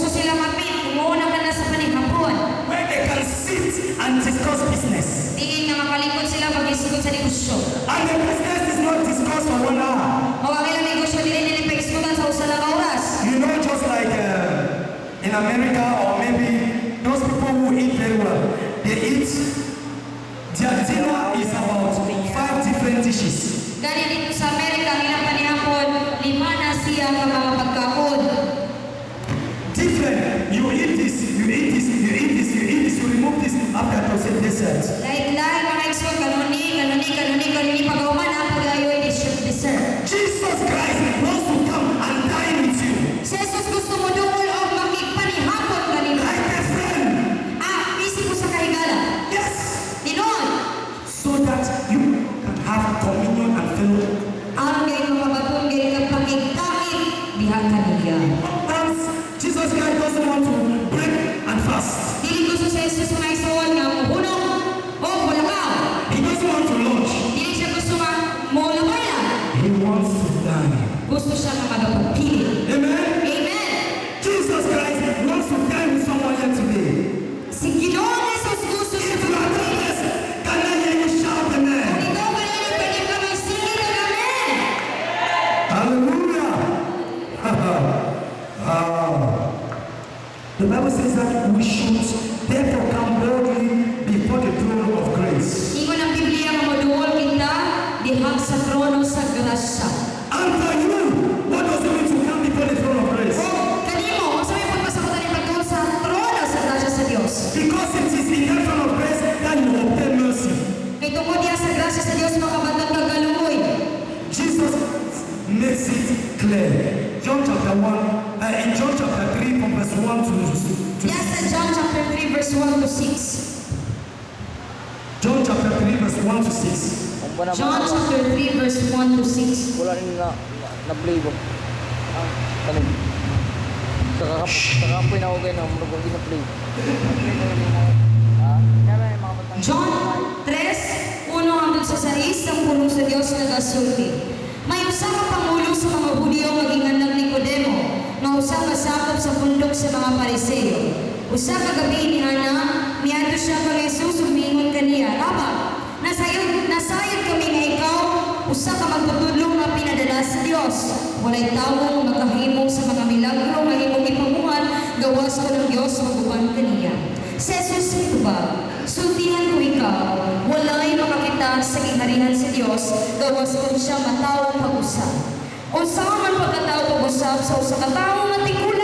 gusto sila mapit, umuuna ka na sa panihapon. where they can sit and discuss business. Tingin nga makalikot sila mag-isgot sa negosyo. And the business is not discussed for 1 hour. O ang ilang negosyo dili pa-isgutan sa usa na oras. You know, just like in America, or maybe those people who eat very well, they eat, their dinner is about 5 different dishes. Gani dito sa Amerika, ang ilang panihapon, 5 na siya ka mga pagkaon. Different. You eat this, you eat this, you eat this, you eat this, you remove this after to say dessert. Lain-lain mga isgot, kanuni, pag-uman ang pag-ayoy dessert. Jesus Christ wants to come and dine with you. Si Jesus gusto mo dungol o makikpanihapon kanila. Like a friend. Isip mo sa kahigala. Yes. Tinuod, So that you can have communion and fellowship. ang gay mga baton, gay kang pakikakit, diha kanila. Sometimes Jesus Christ doesn't want to break and fast. Dili gusto si Jesus mga isuon nga muhunong o bulakaw. He doesn't want to launch. Dili siya gusto nga mulabaya. He wants to dine. Gusto siya nga magapagpili. Amen. Amen. Jesus Christ wants to dine with someone here today. Si Ginoong Jesus gusto siya If you are magpili. jobless, can I hear you shout amen? Kung ikaw ba rin, pwede ka may sige na amen. Hallelujah. The Bible says that we should therefore come boldly before the throne of grace. Ingon ang Biblia nga moduol kita diha sa trono sa grasya. And for you, what does it mean to come before the throne of grace? O kanimo, unsa may pagpasakutan ni pagtuon sa trono sa grasya sa Dios? Because it is in that throne of grace that you obtain mercy. Kay tungod diha sa grasya sa Dios makabatag ka galuoy. Jesus makes it clear. John chapter 1, in John chapter 3 from verse 1 to Diha sa John chapter 3 verse 1 to 6. John chapter 3 verse 1 to 6. John chapter 3 verse 1 to 6. Wala rin na-play ba? Kanin. Sa kakampoy na ako kayo na, marunong din na-play. Na-play na rin yung mga, kaya yung mga batang. John 3, 1 hanggang sa 6, ang pulong sa Dios nagasulti. May usa ka pangulo sa mga Hudyo maging anak ni Nicodemo, nga usa ka sakop sa bundok sa mga Pariseo. Usa ka gabi ni Ana, miadto siya kang Jesus ug miingon kaniya, "Raba, nasayod kami nga ikaw, usa ka magtutudlo nga pinadala sa Dios. Walay tawo nga makahimo sa mga milagro nga imong ipamuhan, gawas ko ng Dios maguban kaniya." Si Jesus ituba, "Sultihan ko ikaw, walay makakita sa gingharihan sa Dios, gawas kung siya matawag pag-usap. Unsa man pagkatao pag-usap sa usa ka tawo